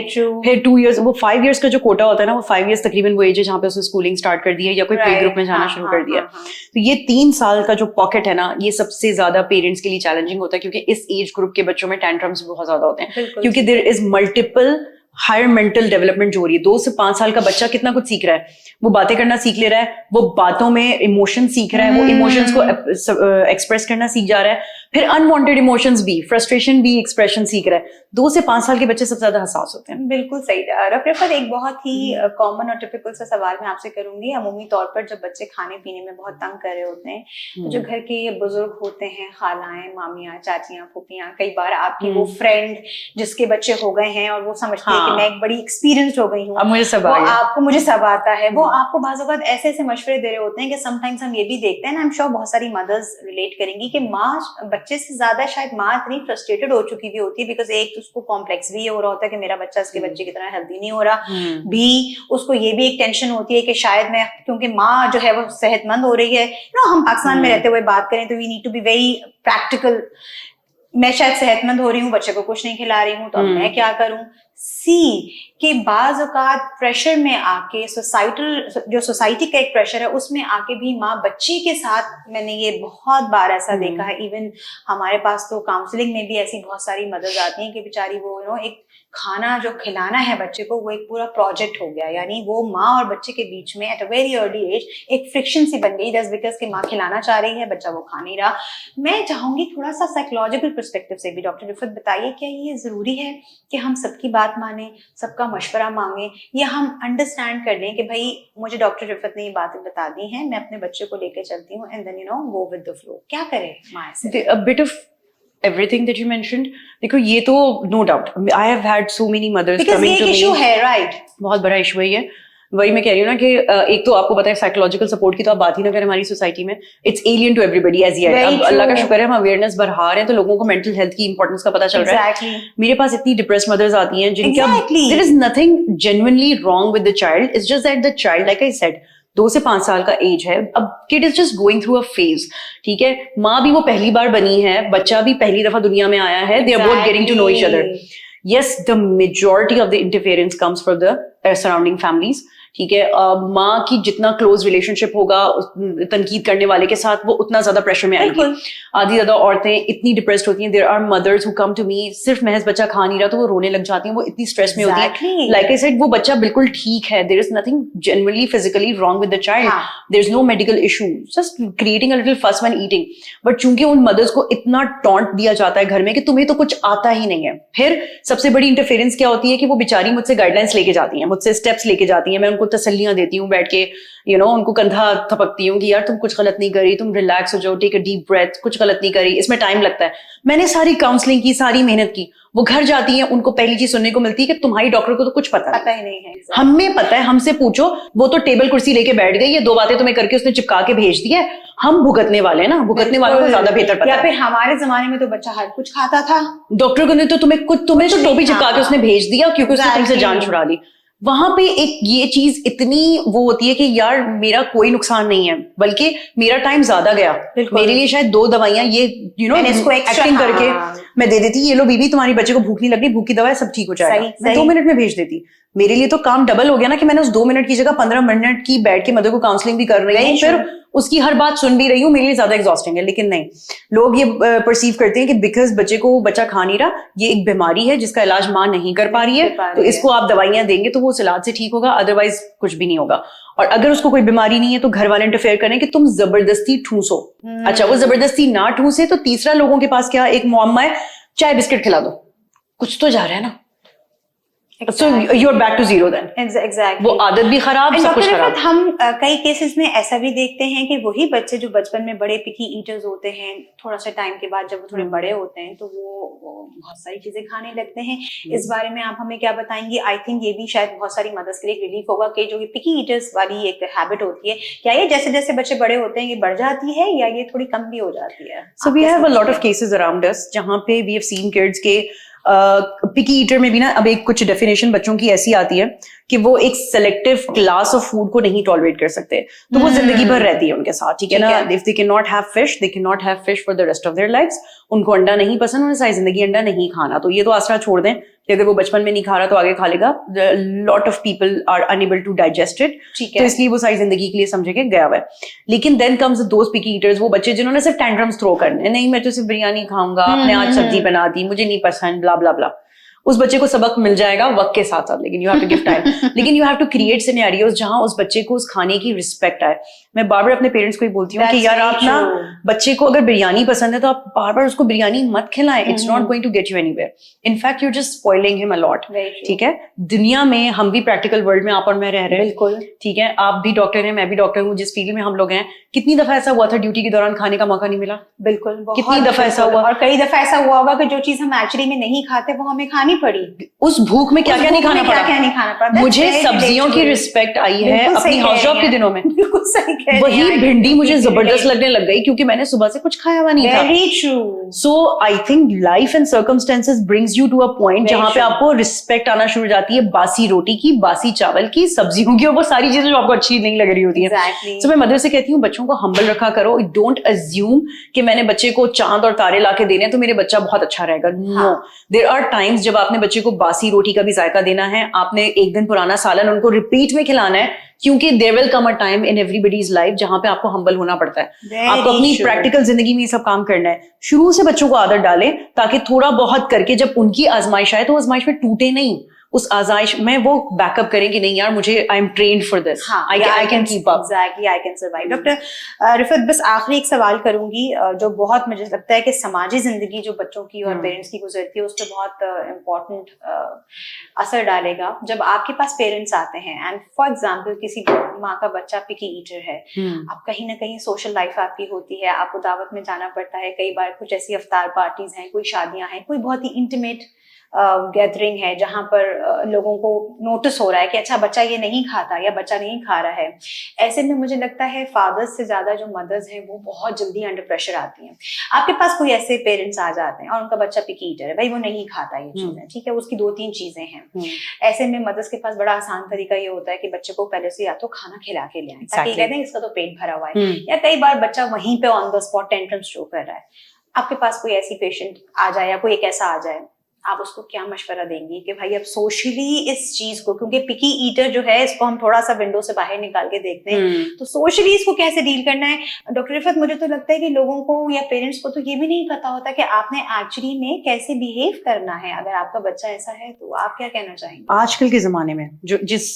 फिर 2 years, वो 5 years का जो कोटा होता है ना, वो 5 years तकरीबन वो एज है जहाँ पे उसने स्कूलिंग स्टार्ट कर दी है या कोई प्ले ग्रुप में जाना शुरू कर दिया. तो ये 3 साल का जो पॉकेट है ना, ये सबसे ज्यादा पेरेंट्स के लिए चैलेंजिंग होता है, क्योंकि इस एज ग्रुप के बच्चों में टैंट्रम्स बहुत ज्यादा होते हैं, क्योंकि there is multiple higher mental development जो हो रही है. 2 से 5 साल का बच्चा कितना कुछ सीख रहा है, वो बातें करना सीख ले रहा है, वो बातों में इमोशन सीख रहा है, वो इमोशंस को एक्सप्रेस करना सीख जा रहा है, फिर अनवांटेड इमोशंस भी, फ्रस्ट्रेशन भी एक्सप्रेशन सीख रहा है. 2 से 5 साल के बच्चे सबसे ज्यादा हसास होते हैं. बिल्कुल सही. डॉक्टर, एक बहुत ही कॉमन और टिपिकल सा सवाल मैं आपसे करूंगी. अमूमी तौर पर जब बच्चे खाने पीने में बहुत तंग कर रहे होते हैं, तो जो घर के बुजुर्ग होते हैं, खालाएं, मामियां, चाचियां, फूफियां, कई बार आपकी वो फ्रेंड जिसके बच्चे हो गए हैं और वो समझती है कि मैं एक बड़ी एक्सपीरियंस्ड हो गई हूँ, अब मुझे सब आता है, वो आपको बाज़ औक़ात ऐसे ऐसे मशवरे दे रहे होते हैं कि समटाइम्स हम ये भी देखते हैं ना, आई एम श्योर बहुत सारी मदर्स रिलेट करेंगी कि माँ बच्चे से ज्यादा शायद माँ इतनी फ्रस्ट्रेटेड हो चुकी भी होती है, बिकॉज एक तो उसको कॉम्प्लेक्स भी ये हो रहा होता है कि मेरा बच्चा इसके बच्चे की तरह हेल्दी नहीं हो रहा, भी उसको ये भी एक टेंशन होती है कि शायद मैं, क्योंकि माँ जो है वो सेहतमंद हो रही है, हम पाकिस्तान में रहते हुए बात करें तो we need to be very practical. मैं शायद सेहतमंद हो रही हूँ, बच्चे को कुछ नहीं खिला रही हूँ, तो अब मैं क्या करूँ? कि बाज़ औक़ात प्रेशर में आके, सोसाइटी का एक प्रेशर है, उसमें आके भी माँ बच्ची के साथ, मैंने ये बहुत बार ऐसा देखा है. इवन हमारे पास तो काउंसलिंग में भी ऐसी बहुत सारी मदद आती हैं कि बेचारी वो एक खाना जो खिलाना है बच्चे को, वो एक पूरा प्रोजेक्ट हो गया. यानी वो माँ और बच्चे के बीच में at a very early age एक फ्रिक्शन सी बन गई, जस्ट बिकॉज कि माँ खिलाना चाह रही है, बच्चा वो खा नहीं रहा. मैं चाहूंगी थोड़ा सा साइकोलॉजिकल पर्सपेक्टिव से भी डॉक्टर रिफत बताइए, क्या ये जरूरी है कि हम सबकी बात माने, सबका मशवरा मांगे, या हम अंडरस्टैंड कर लें कि भाई मुझे डॉक्टर रिफत ने ये बातें बता दी हैं, मैं अपने बच्चे को लेकर चलती हूँ, and then go with the flow? क्या करें माँ से? A bit of everything that you mentioned. देखो, ये तो no doubt, I have had so many mothers coming to me. Issue है, राइट, बहुत बड़ा इशू है ये. वही मैं कह रही हूँ ना कि एक तो आपको पता है साइकोलॉजिकल सपोर्ट की तो आप बात ही ना करें हमारी सोसाइटी में. It's alien to everybody as yet. अब अल्लाह का शुक्र है हम अवेयरनेस बढ़ा रहे हैं, तो लोगों को मेंटल हेल्थ की इंपॉर्टेंस का पता चल रहा है. मेरे पास इतनी डिप्रेस्ड मदर्स आती हैं जिनका there is nothing genuinely wrong with the child, it's just that the child, like I said, 2 से 5 साल का एज है. अब kid is just going through a phase. ठीक है, माँ भी वो पहली बार बनी है, बच्चा भी पहली दफा दुनिया में आया है. They are both getting to know each other. Yes, the majority of the interference comes from the surrounding families. ठीक है, माँ की जितना क्लोज रिलेशनशिप होगा तनकीद करने वाले के साथ, वो उतना ज्यादा प्रेशर में आएगी। आधी ज्यादा औरतें इतनी डिप्रेस्ड होती हैं। There are mothers who come to me, सिर्फ महज बच्चा खा नहीं रहा तो वो रोने लग जाती हैं, वो इतनी स्ट्रेस में होती है। लाइक आई सेड, वो बच्चा बिल्कुल ठीक है, there is nothing generally physically wrong with the child, there is no medical issue, just creating a little fuss when eating. But चूंकि उन मदर्स को इतना टॉन्ट दिया जाता है घर में कि तुम्हें तो कुछ आता ही नहीं है, फिर सबसे बड़ी इंटरफेरेंस क्या होती है कि वो बेचारी मुझसे गाइडलाइंस लेके जाती हैं, मुझसे स्टेप्स लेके जाती हैं, मैं उनको तसल्लियां देती हूँ बैठ के, उनको कंधा थपकती हूँ कि यार तुम कुछ गलत नहीं करी, तुम रिलैक्स हो जाओ, टेक अ डीप ब्रेथ, कुछ गलत नहीं करी, इसमें टाइम लगता है। मैंने सारी काउंसलिंग की, सारी मेहनत की, वो घर जाती हैं, उनको पहली चीज सुनने को मिलती है कि तुम्हारी डॉक्टर को तो कुछ पता ही नहीं है। हमें पता है, हमसे पूछो, वो तो टेबल कुर्सी लेके बैठ गई, ये 2 बातें तुम्हें करके उसने चिपका के भेज दी है, हम भुगतने वाले हैं ना, भुगतने वालों को ज्यादा बेहतर पता है। या फिर हमारे जमाने में तो बच्चा हर कुछ खाता था, डॉक्टर को ने तो तुम्हें तो टोपी चिपका के उसने भेज दिया क्योंकि उसने तुमसे जान छुड़ा ली। वहां पे एक ये चीज इतनी वो होती है कि यार मेरा कोई नुकसान नहीं है, बल्कि मेरा टाइम ज्यादा गया, मेरे लिए शायद 2 दवाइयां ये इसको एक्टिंग करके मैं दे देती, ये लो बीबी तुम्हारी बच्चे को भूख नहीं लग रही, भूख की दवा है, सब ठीक हो जाएगा, मैं 2 मिनट में भेज देती। मेरे लिए तो काम डबल हो गया ना कि मैंने उस 2 मिनट की जगह 15 मिनट की बैठ के मदर को काउंसलिंग भी कर रही हूँ, फिर उसकी हर बात सुन भी रही हूँ, मेरे लिए ज्यादा एग्जॉस्टिंग है। लेकिन नहीं, लोग ये परसीव करते हैं कि बिकॉज बच्चा खा नहीं रहा, ये एक बीमारी है जिसका इलाज माँ नहीं कर पा रही है, तो इसको आप दवाइयां देंगे तो वो उस इलाज से ठीक होगा, अदरवाइज कुछ भी नहीं होगा। और अगर उसको कोई बीमारी नहीं है तो घर वाले इंटरफेयर करें कि तुम जबरदस्ती ठूसो। अच्छा, वो जबरदस्ती ना ठूसे तो तीसरा लोगों के पास क्या एक मुअम्मा है, चाय बिस्किट खिला दो, कुछ तो जा रहा है ना। So you're back to zero then. Exactly. वो आदत भी खराब, सब कुछ खराब। हम कई केसेस में ऐसा भी देखते हैं कि वही बच्चे जो बचपन में बड़े पिकी ईटर्स होते हैं, थोड़ा सा टाइम के बाद जब वो थोड़े बड़े होते हैं तो वो बहुत सारी चीजें खाने लगते हैं। इस बारे में आप हमें क्या बताएंगी? आई थिंक ये भी शायद बहुत सारी मदर्स के लिए रिलीफ होगा कि जो पिकी ईटर्स वाली एक हैबिट होती है, क्या ये जैसे जैसे बच्चे बड़े होते हैं ये बढ़ जाती है या ये थोड़ी कम भी हो जाती है? So we have a lot of cases around us जहाँ पे we have seen kids के पिकी ईटर में भी ना अब एक कुछ डेफिनेशन बच्चों की ऐसी आती है कि वो एक सेलेक्टिव क्लास ऑफ फूड को नहीं टॉलरेट कर सकते, तो वो जिंदगी भर रहती है उनके साथ, ठीक है ना। If they can not have fish, they can not have fish for the rest of their lives. उनको अंडा नहीं पसंद, उन्हें सारी जिंदगी अंडा नहीं खाना, तो ये तो आसरा छोड़ दें कि अगर वो बचपन में नहीं खा रहा तो आगे खा लेगा। Lot of people are unable to digest it, तो इसलिए वो सारी जिंदगी के लिए समझे के गया हुआ है। लेकिन then comes those picky eaters, वो बच्चे जिन्होंने सिर्फ टैंट्रम्स थ्रो करने, नहीं मैं तो सिर्फ बिरयानी खाऊंगा, अपने आज सब्जी बना दी, मुझे नहीं पसंद, ब्ला ब्ला ब्ला। उस बच्चे को सबक मिल जाएगा वक्त के साथ साथ, लेकिन you have to give time. लेकिन you have to create scenarios जहां उस बच्चे को उस खाने की रिस्पेक्ट आए। मैं बार बार अपने पेरेंट्स को ही बोलती हूँ कि यार आप ना बच्चे को अगर बिरयानी पसंद है तो आप बार बार उसको बिरयानी मत खिलाएं, it's not going to get you anywhere, in fact you just spoiling him a lot. ठीक है, दुनिया में हम भी प्रैक्टिकल वर्ल्ड में आप और मैं रह रहे हैं, बिल्कुल ठीक है, आप भी डॉक्टर हैं, मैं भी डॉक्टर हूँ, जिस फील्ड में हम लोग हैं, कितनी दफा ऐसा हुआ था ड्यूटी के दौरान खाने का मौका नहीं मिला? बिल्कुल, कितनी दफा ऐसा हुआ, और कई दफा ऐसा हुआ होगा कि जो चीज हम एक्चुअली में नहीं खाते वो हमें खानी पड़ी। उस भूख में क्या क्या नहीं खाना पड़ा। मुझे सब्जियों की रिस्पेक्ट आई है अपनी हाउस जॉब के दिनों में, बिल्कुल सही कह रही हैं। वही भिंडी मुझे जबरदस्त लगने लग गई क्योंकि मैंने सुबह से कुछ खाया हुआ नहीं था। Very true. So I think life and circumstances brings you to a point जहां पे आपको रिस्पेक्ट आना शुरू हो जाती है बासी रोटी की, बासी चावल की, सब्जियों की, और वो सारी चीजें जो आपको अच्छी नहीं लग रही होती है। Exactly. So मैं मदर से कहती हूँ बच्चों को हम्बल रखा करो, डोंट अज्यूम कि मैंने बच्चे को चांद और तारे ला के देने तो मेरे बच्चा बहुत अच्छा रहेगा। नो, देयर आर टाइम्स जब आपने बच्चे को बासी रोटी का भी जायका देना है, आपने एक दिन पुराना सालन उनको रिपीट में खिलाना है, क्योंकि there will come a time in everybody's life जहां पे आपको हम्बल होना पड़ता है। आपको अपनी प्रैक्टिकल जिंदगी में ये सब काम करना है। शुरू से बच्चों को आदत डालें ताकि थोड़ा बहुत करके जब उनकी आजमाइश आए तो आजमाइश में टूटे नहीं, उस आजाइश में वो बैकअप करें कि नहीं यार मुझे I am trained for this, I can keep up, exactly, I can survive. Doctor Rifat, बस आखिरी एक सवाल करूंगी जो बहुत मुझे लगता है कि समाजी जिंदगी जो बच्चों की और पेरेंट्स की गुजरती है उस पर बहुत इम्पोर्टेंट असर डालेगा। जब आपके पास पेरेंट्स आते हैं एंड फॉर एग्जाम्पल किसी माँ का बच्चा पिकी ईटर है, आप कहीं ना कहीं सोशल लाइफ आपकी होती है, आपको दावत में जाना पड़ता है, कई बार कुछ ऐसी अफ्तार पार्टीज हैं, कोई शादियां हैं, कोई बहुत ही इंटीमेट गैदरिंग है जहां पर लोगों को नोटिस हो रहा है कि अच्छा बच्चा ये नहीं खाता या बच्चा नहीं खा रहा है। ऐसे में मुझे लगता है फादर्स से ज्यादा जो मदर्स हैं वो बहुत जल्दी अंडर प्रेशर आती हैं। आपके पास कोई ऐसे पेरेंट्स आ जाते हैं और उनका बच्चा पिकी ईटर है, भाई वो नहीं खाता ये चीजें, ठीक है, उसकी 2-3 चीजें हैं। ऐसे में मदर्स के पास बड़ा आसान तरीका ये होता है कि बच्चे को पहले से या तो खाना खिला के ले आए ताकि कहते हैं इसका तो पेट भरा हुआ है, या कई बार बच्चा वहीं पे on the spot tantrum show कर रहा है। आपके पास कोई ऐसी पेशेंट आ जाए या कोई एक ऐसा आ जाए आप उसको क्या मशवरा देंगी कि भाई अब सोशली इस चीज को, क्योंकि पिकी ईटर जो है इसको हम थोड़ा सा विंडो से बाहर निकाल के देखते हैं, तो सोशली इसको कैसे डील करना है? डॉक्टर रिफत, मुझे तो लगता है कि लोगों को या पेरेंट्स को तो ये भी नहीं पता होता कि आपने एक्चुअली में कैसे बिहेव करना है अगर आपका बच्चा ऐसा है। तो आप क्या कहना चाहेंगे? आजकल के जमाने में जो जिस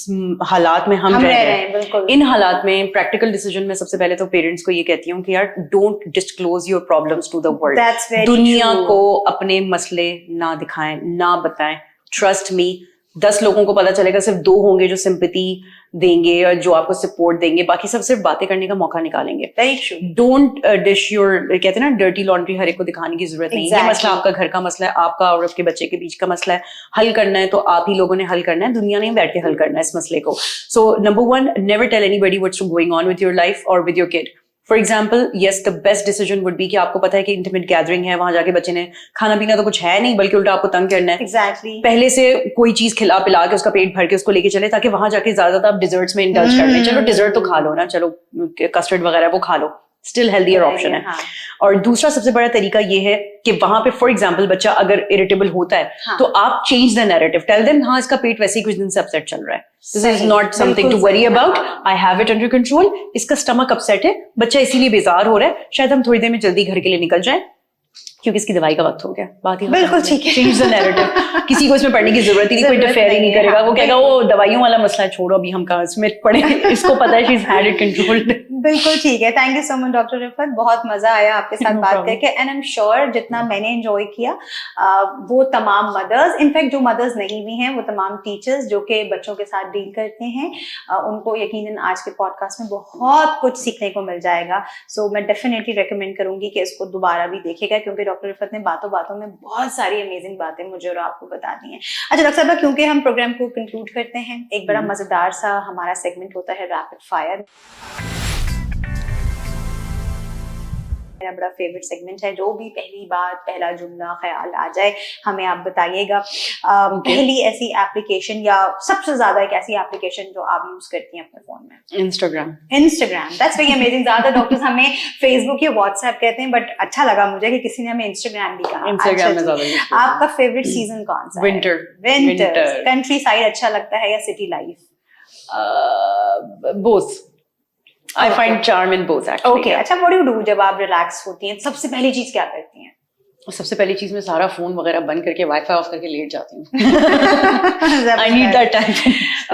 हालात में हम रह रहे हैं, बिल्कुल इन हालात में प्रैक्टिकल डिसीजन में सबसे पहले तो पेरेंट्स को ये कहती हूँ कि यार don't disclose your problems to the world. दुनिया को अपने मसले ना दिखाएं, ना बताएं। ट्रस्ट मी, 10 लोगों को पता चलेगा, सिर्फ 2 होंगे जो सिंपैथी देंगे और जो आपको सपोर्ट देंगे, बाकी सब सिर्फ बातें करने का मौका निकालेंगे। डोंट डिश योर, कहते हैं ना, डर्टी लॉन्ड्री हर एक को दिखाने की जरूरत नहीं है। ये मसला आपका घर का मसला है, आपका और आपके बच्चे के बीच का मसला है, हल करना है तो आप ही लोगों ने हल करना है, दुनिया ने बैठ के हल करना है इस मसले को। So number 1, never tell anybody what's going on with your life और with your kid. For example, yes, the best decision would be कि आपको पता है कि इंटीमेट गैदरिंग है, वहां जाके बच्चे ने खाना पीना तो कुछ है नहीं, बल्कि उल्टा आपको तंग करना है। Exactly. पहले से कोई चीज खिला पिला के उसका पेट भर के उसको लेके चले, ताकि वहां जाके ज्यादा आप डिजर्ट्स में इंडल्ज कर लें। चलो डिजर्ट तो खा लो ना, चलो कस्टर्ड वगैरह वो खा लो, स्टिल हेल्दियर ऑप्शन है। और दूसरा सबसे बड़ा तरीका ये है कि वहां पे फॉर एग्जाम्पल बच्चा अगर इरिटेबल होता है, तो आप change the narrative, tell them हाँ इसका पेट वैसे ही कुछ दिन से अपसेट चल रहा है, this is not something to worry about, I have it under control. इसका स्टमक अपसेट है, बच्चा इसीलिए बेजार हो रहा है, शायद हम थोड़ी देर में जल्दी घर के लिए निकल जाए क्योंकि इसकी दवाई का वक्त हो गया। बात ही बिल्कुल ठीक है, चेंज द नैरेटिव। किसी को इसमें पढ़ने की जरूरत ही नहीं, कोई इंटरफेयर ही नहीं करेगा। वो कहेगा वो दवाइयों वाला मसला है, छोड़ो अभी हम कहाँ इसमें पढ़े, इसको पता है she is had it controlled. बिल्कुल ठीक है। Thank you so much doctor Rifat, बहुत मजा आया आपके साथ बात करके। एंड आई एम श्योर जितना मैंने एंजॉय किया वो तमाम मदर्स, इनफैक्ट जो मदर्स नहीं भी हैं, वो तमाम टीचर्स जो कि बच्चों के साथ डील करते हैं, उनको यकीनन आज के पॉडकास्ट में बहुत कुछ सीखने को मिल जाएगा। सो मैं डेफिनेटली रिकमेंड करूंगी कि इसको दोबारा भी देखेगा, क्योंकि डॉक्टर रिफत ने बातों बातों में बहुत सारी अमेजिंग बातें मुझे और आपको बता दी हैं। अच्छा डॉक्टर साहब, क्योंकि हम प्रोग्राम को कंक्लूड करते हैं, एक बड़ा मजेदार सा हमारा सेगमेंट होता है रैपिड फायर। मेरा बड़ा फेवरेट सेगमेंट है, जो भी पहली बात, पहला जुमला ख्याल आ जाए हमें आप बताइएगा। पहली ऐसी एप्लीकेशन या सबसे ज्यादा एक ऐसी एप्लीकेशन जो आप यूज करती हैं अपने फोन में? इंस्टाग्राम। That's very amazing. ज्यादा डॉक्टर्स हमें फेसबुक या व्हाट्सएप कहते हैं, बट अच्छा लगा मुझे कि किसी ने हमें इंस्टाग्राम भी कहा। इंस्टाग्राम में ज्यादा। आपका फेवरेट सीजन कौन सा? विंटर। कंट्री साइड अच्छा लगता है या city life? Both. I find charm in both actually. Okay, अच्छा, what do you do जब आप रिलैक्स होती हैं? सबसे पहली चीज क्या करती हैं? सबसे पहली चीज मैं सारा फोन वगैरह बंद करके वाईफाई ऑफ करके लेट जाती हूँ। I need that time.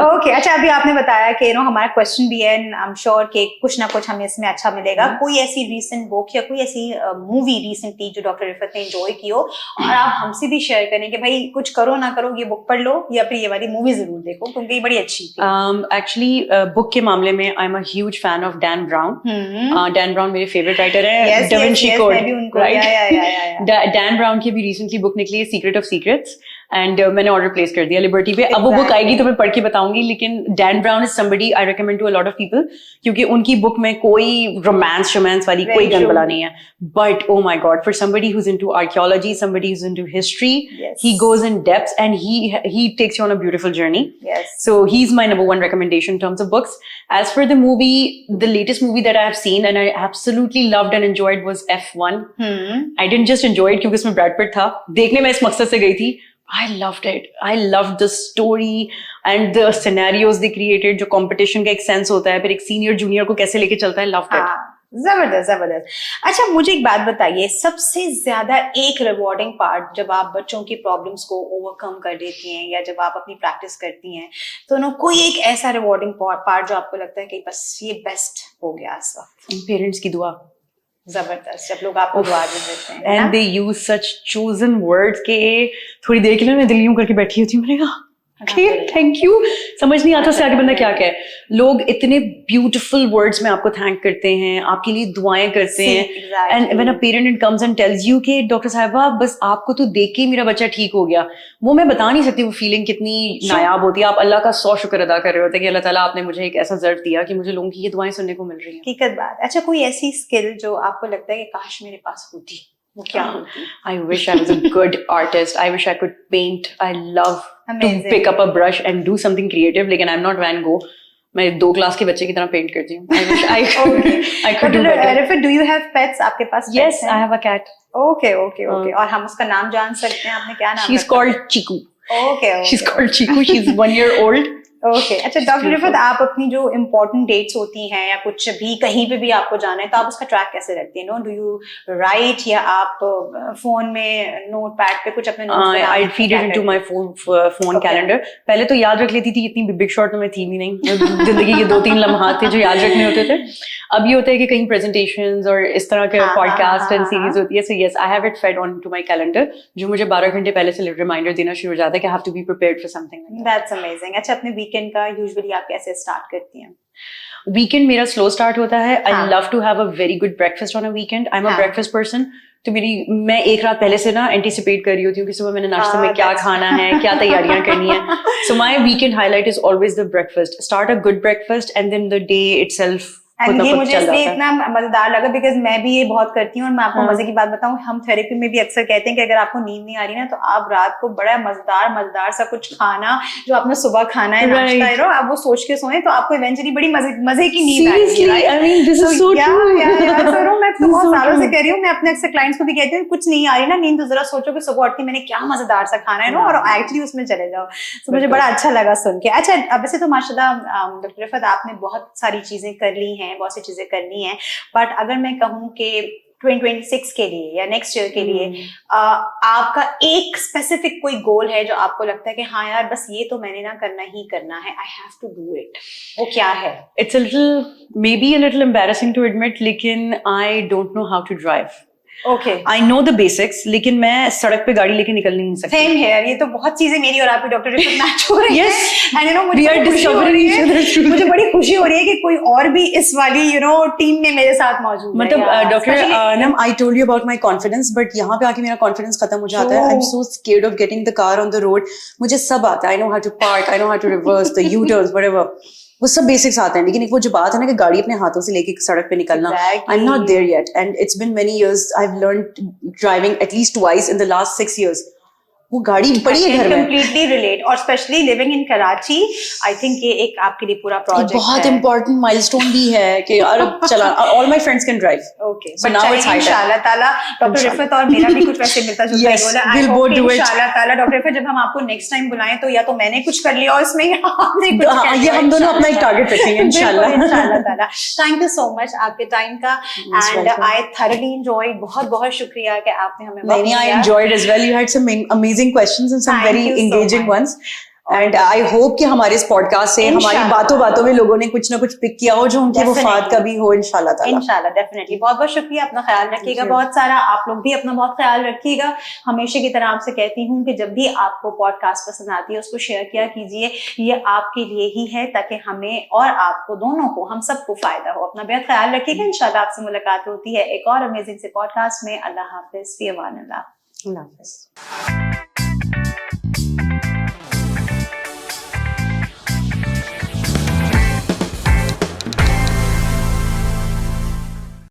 Okay, अच्छा, अभी आपने बताया कि हमारा क्वेश्चन भी है, आई एम श्योर कि कुछ ना कुछ हमें इसमें अच्छा मिलेगा। कोई ऐसी रीसेंट बुक या कोई ऐसी मूवी रिसेंटली जो डॉक्टर रिफत ने एंजॉय की हो और आप हमसे भी शेयर करें कि भाई कुछ करो ना करो ये बुक पढ़ लो या फिर ये वाली मूवी जरूर देखो क्योंकि ये बड़ी अच्छी थी। एक्चुअली बुक के मामले में आई am a huge fan of Dan brown. Dan brown मेरे फेवरेट राइटर है, da Vinci code, right? Dan brown की भी रिसेंटली बुक निकली है, सीक्रेट ऑफ सीक्रेट्स, एंड मैंने ऑर्डर प्लेस कर दिया लिबर्टी पे। अब वो बुक आएगी तो मैं पढ़ के बताऊंगी, लेकिन Dan Brown is somebody I recommend to a lot of people, क्योंकि उनकी बुक में कोई रोमांस वाली कोई गंदला नहीं है, but oh my God, for somebody who is into archaeology, somebody who is into history, he goes in depth and he takes you on a beautiful journey. So he's my number one recommendation in terms of books. As for the movie, the latest movie that I have seen and I absolutely loved and enjoyed was F1. I didn't just enjoy it क्योंकि उसमें Brad Pitt था, देखने में इस मकसद से गई थी। I loved it. I loved the story and the scenarios they created, जो competition का एक sense होता है, फिर एक senior junior को कैसे लेके चलता है, loved it. जबरदस्त। अच्छा, मुझे एक बात बताइए, सबसे ज्यादा एक रिवॉर्डिंग पार्ट जब आप बच्चों की प्रॉब्लम्स को ओवरकम कर देती हैं या जब आप अपनी प्रैक्टिस करती हैं, तो कोई एक ऐसा रिवॉर्डिंग पार्ट जो आपको लगता है कि बस ये बेस्ट हो गया इस वक्त? पेरेंट्स की दुआ। जबरदस्त, जब लोग आपको दुआ देते हैं and they use such chosen words के थोड़ी देर के लिए मैं दिल यूं करके बैठी होती हूँ, मैंने कहा थैंक यू, समझ नहीं आता उससे आगे बंदा क्या कहे। लोग इतने ब्यूटीफुल वर्ड्स में आपको थैंक करते हैं, आपके लिए दुआएं करते हैं, and when a parent it comes and tells you कि डॉक्टर साहिबा बस आपको तो देख के ही मेरा बच्चा ठीक हो गया, वो मैं बता नहीं सकती वो फीलिंग कितनी नायाब होती है। आप अल्लाह का 100 शुक्र अदा कर रहे होते हैं कि अल्लाह ताला आपने मुझे एक ऐसा ज़र्फ दिया कि मुझे लोगों की ये दुआएं सुनने को मिल रही हैं। हकीकत बात। अच्छा, कोई ऐसी स्किल जो आपको लगता है कि काश मेरे पास होती, वो क्या होती? I wish I was a good artist. I wish I could paint. I love to pick up a brush and do something creative. लेकिन I'm not Van Gogh. मैं 2 क्लास के बच्चे की तरह पेंट करती हूँ। I wish I could do better. Rifat, do you have pets? आपके पास Yes, I have a cat. Okay okay okay, और हम उसका नाम जान सकते हैं? आपने क्या नाम She's रखा? called Chiku. Okay She's called Chiku. She's 1 year old. Okay. अच्छा डॉक्टर रिफत, आप अपनी जो इम्पोर्टेंट डेट्स होती हैं या कुछ भी कहीं पे भी आपको जाना है तो आप उसका ट्रैक कैसे रखती हैं? नो, डू यू राइट या आप फोन में नोट पैड पे कुछ अपने नोट्स बनाते हैं? I feed it into my phone calendar. पहले तो याद रख लेती थी, इतनी बिग शॉट तो मैं थी भी नहीं, जिंदगी के 2-3 लम्हात थे जो याद रखने होते थे। अब ये होता है कि कहीं प्रेजेंटेशंस और इस तरह के पॉडकास्ट एंड सीरीज होती है, so yes I have it fed on to my calendar, जो मुझे 12 घंटे पहले से रिमाइंडर देना शुरू हो जाता है कि I have to be prepared for something. That's amazing. अच्छा, अपने वीकेंड का यूजुअली आप कैसे स्टार्ट करती हैं? वीकेंड मेरा स्लो स्टार्ट होता है। I love to have a very good breakfast on a weekend. I am a breakfast person, तो मैं एक रात पहले से ना एंटिसिपेट कर रही होती हूँ कि सुबह मैंने नाश्ते में क्या खाना है, क्या तैयारियां करनी है। So my weekend highlight is always the breakfast. Start a good breakfast and then the day itself. And ये मुझे इसलिए इतना मजेदार लगा बिकॉज मैं भी ये बहुत करती हूँ। और मैं आपको मजे की बात बताऊं, हम थेरेपी में भी अक्सर कहते हैं कि अगर आपको नींद नहीं आ रही ना तो आप रात को बड़ा मजेदार सा कुछ खाना जो आपने सुबह खाना है, नाश्ता है, आप वो सोच के सोएं तो आपको इवेंचुअली बड़ी मजे की नींद आएगी। मैं तो बहुत सालों से कह रही हूँ, मैं अपने अक्सर क्लाइंट्स को भी कहती हूँ कुछ नहीं आ रही ना नींद तो जरा सोचो कि सुबह उठ के मैंने क्या मजेदार सा खाना है ना, और एक्चुअली उसमें चले जाओ। तो मुझे बड़ा अच्छा लगा सुन के। अच्छा, वैसे तो माशाल्लाह डॉक्टर रिफत आपने बहुत सारी चीजें कर ली हैं, बहुत सी चीजें करनी है, बट अगर मैं कहूँ कि 2026 के लिए या नेक्स्ट ईयर के लिए आपका एक स्पेसिफिक कोई गोल है जो आपको लगता है कि हाँ यार बस ये तो मैंने ना करना ही करना है, I have to do it, वो क्या है? It's maybe a little embarrassing to admit, लेकिन I don't know how to drive. Okay, I know the basics, लेकिन मैं सड़क पे गाड़ी लेके निकल नहीं सकती। सेम हियर, ये तो बहुत चीजें मेरी और आपकी डॉक्टर रिफत मैच हो रही yes, है। एंड यू नो मुझे बड़ी खुशी हो रही है कि कोई और भी इस वाली टीम में मेरे साथ मौजूद है। मतलब doctor I told you about my confidence, but यहाँ पे आके मेरा कॉन्फिडेंस खत्म हो जाता है। I am so scared of getting the car on the road. मुझे सब आता है, I know how to park, I know how to reverse the U turns, whatever, वो सब बेसिक्स आते हैं, लेकिन एक वो जो बात है ना कि गाड़ी अपने हाथों से लेके सड़क पे निकलना, I am not there yet, and it's been many years. I have learned driving at least twice in the last 6 years। वो गाड़ी पड़ी है घर में। कंप्लीटली रिलेट, और specially living in Karachi, I think ये एक आपके लिए पूरा प्रोजेक्ट है, बहुत इंपॉर्टेंट माइलस्टोन भी है कि यार अब चला, all my friends can drive. Okay, but now it's इंशाल्लाह ताला डॉक्टर रिफत और मेरा भी कुछ वैसे मिलता जुलता ही गोल है। आई होप इंशाल्लाह ताला डॉक्टर रिफत जब हम आपको नेक्स्ट टाइम बुलाएं तो या तो मैंने कुछ कर लिया और इसमें या आपने कुछ कर लिया, ये हम दोनों अपना एक टारगेट रखेंगे इंशाल्लाह ताला। थैंक यू सो मच आपके टाइम का, एंड आई thoroughly enjoyed। बहुत बहुत शुक्रिया कि आपने हमें वक्त दिया। I enjoyed as well. You had some amazing questions and some very engaging ones. And I hope कि हमारे इस पॉडकास्ट से हमारी बातों में लोगों ने कुछ ना कुछ पिक किया हो जो उनके वफाद का भी हो, इंशाल्लाह ताला। इंशाल्लाह, डेफिनेटली। बहुत बहुत शुक्रिया, अपना ख्याल रखिएगा बहुत सारा। आप लोग भी अपना बहुत ख्याल रखिएगा। हमेशा की तरह आपसे कहती हूँ कि जब भी आपको पॉडकास्ट पसंद आती है उसको शेयर किया कीजिए, ये आपके लिए ही है ताकि हमें और आपको दोनों को, हम सबको फायदा हो। अपना बेहद ख्याल रखिएगा। इंशाल्लाह आपसे मुलाकात होती है एक और अमेजिंग से पॉडकास्ट में। अल्लाह हाफिज, फी अमान अल्लाह। अल्लाह हाफिज।